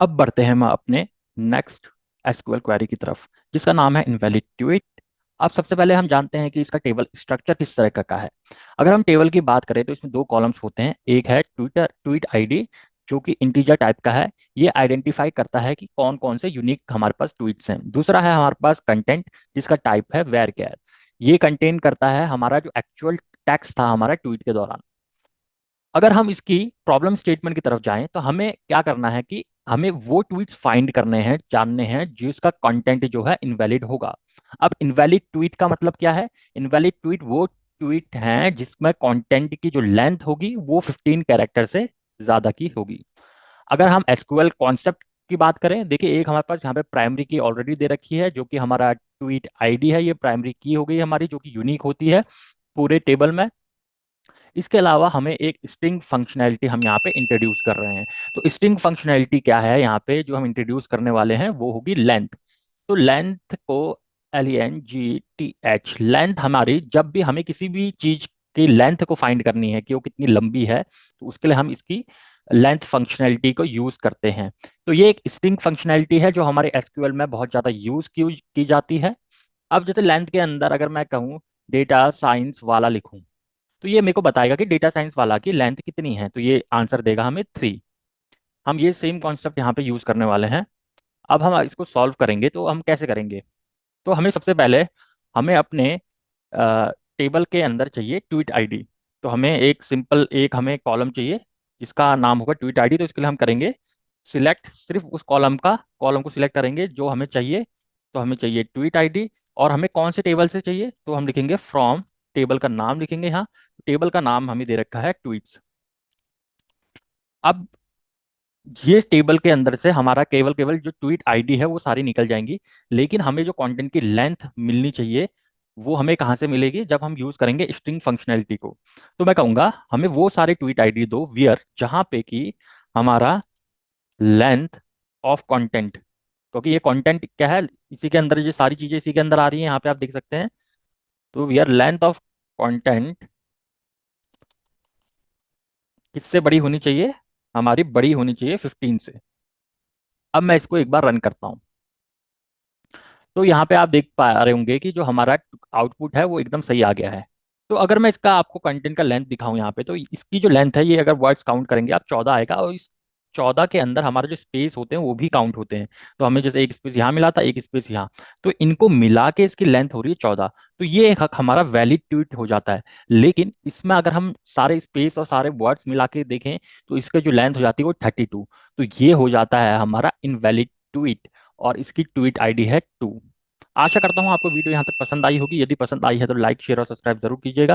अब बढ़ते हैं हम अपने नेक्स्ट एसक्यूएल क्वेरी की तरफ, जिसका नाम है इनवैलिड ट्वीट। अब सबसे पहले हम जानते हैं कि इसका टेबल स्ट्रक्चर किस तरह का है। अगर हम टेबल की बात करें तो इसमें दो कॉलम्स होते हैं। एक है ट्वीट आईडी, जो कि इंटीजर टाइप का है। ये आइडेंटिफाई करता है कि कौन कौन से यूनिक हमारे पास ट्वीट्स हैं। दूसरा है हमारे पास कंटेंट, जिसका टाइप है वेर कैर। ये कंटेन करता है हमारा जो एक्चुअल टेक्स्ट था हमारा ट्वीट के दौरान। अगर हम इसकी प्रॉब्लम स्टेटमेंट की तरफ जाएं तो हमें क्या करना है कि हमें वो ट्वीट्स फाइंड करने हैं, जानने हैं जिसका कंटेंट जो है इनवैलिड होगा। अब इनवैलिड ट्वीट का मतलब क्या है? इनवैलिड ट्वीट वो ट्वीट हैं जिसमें कंटेंट की जो लेंथ होगी वो 15 कैरेक्टर से ज्यादा की होगी। अगर हम एसक्यूएल कॉन्सेप्ट की बात करें, देखिए एक हमारे पास यहाँ पे प्राइमरी की ऑलरेडी दे रखी है, जो कि हमारा ट्वीट आईडी है। ये प्राइमरी की हो गई हमारी, जो कि यूनिक होती है पूरे टेबल में। इसके अलावा हमें एक स्ट्रिंग फंक्शनैलिटी हम यहाँ पे इंट्रोड्यूस कर रहे हैं। तो स्ट्रिंग फंक्शनैलिटी क्या है यहाँ पे जो हम इंट्रोड्यूस करने वाले हैं, वो होगी लेंथ। तो लेंथ को LENGTH, लेंथ हमारी जब भी हमें किसी भी चीज की लेंथ को फाइंड करनी है कि वो कितनी लंबी है, तो उसके लिए हम इसकी लेंथ फंक्शनैलिटी को यूज करते हैं। तो ये एक स्ट्रिंग फंक्शनैलिटी है जो हमारे एसक्यूएल में बहुत ज्यादा यूज की जाती है। अब जैसे लेंथ के अंदर अगर मैं कहूँ डेटा साइंस वाला लिखूं, तो ये मेरे को बताएगा कि डेटा साइंस वाला की लेंथ कितनी है। तो ये आंसर देगा हमें 3। हम ये सेम कॉन्सेप्ट यहाँ पे यूज करने वाले हैं। अब हम इसको सॉल्व करेंगे तो हम कैसे करेंगे? तो हमें सबसे पहले हमें अपने टेबल के अंदर चाहिए ट्वीट आईडी। तो हमें एक सिंपल एक हमें कॉलम चाहिए जिसका नाम होगा ट्वीट आईडी। तो इसके लिए हम करेंगे सिलेक्ट, सिर्फ उस कॉलम को सिलेक्ट करेंगे जो हमें चाहिए। तो हमें चाहिए ट्वीट आईडी। और हमें कौन से टेबल से चाहिए, तो हम लिखेंगे फ्रॉम, टेबल का नाम लिखेंगे यहाँ। टेबल का नाम हमें दे रखा है ट्वीट्स। अब ये टेबल के अंदर से हमारा केवल केवल जो ट्वीट आईडी है वो सारी निकल जाएंगी। लेकिन हमें जो कंटेंट की लेंथ मिलनी चाहिए, वो हमें कहाँ से मिलेगी? जब हम यूज करेंगे स्ट्रिंग फंक्शनैलिटी को। तो मैं कहूंगा हमें वो सारे ट्वीट आईडी दो वियर जहां पे कि हमारा लेंथ ऑफ कंटेंट, क्योंकि ये कंटेंट क्या है, इसी के अंदर ये सारी चीजें इसी के अंदर आ रही हैं, यहाँ पे आप देख सकते हैं। तो वियर लेंथ ऑफ कंटेंट किससे बड़ी होनी चाहिए? हमारी बड़ी होनी चाहिए 15 से। अब मैं इसको एक बार रन करता हूँ। तो यहाँ पे आप देख पा रहे होंगे कि जो हमारा आउटपुट है वो एकदम सही आ गया है। तो अगर मैं इसका आपको कंटेंट का लेंथ दिखाऊं यहाँ पे, तो इसकी जो लेंथ है, ये अगर वर्ड्स काउंट करेंगे आप 14 आएगा। और इस 14 के अंदर हमारे जो स्पेस होते हैं वो भी काउंट होते हैं। तो हमें जैसे एक स्पेस यहाँ मिला था, एक स्पेस यहाँ, तो इनको मिला के इसकी लेंथ हो रही है 14। तो ये एक हमारा वैलिड ट्वीट हो जाता है। लेकिन इसमें अगर हम सारे स्पेस और सारे वर्ड्स मिला के देखें, तो इसका जो लेंथ हो जाती है वो 32। तो ये हो जाता है हमारा इनवैलिड ट्वीट। और इसकी ट्वीट आईडी है 2। आशा करता हूँ आपको वीडियो यहाँ तक पसंद आई होगी। यदि पसंद आई है तो लाइक शेयर और सब्सक्राइब जरूर कीजिएगा।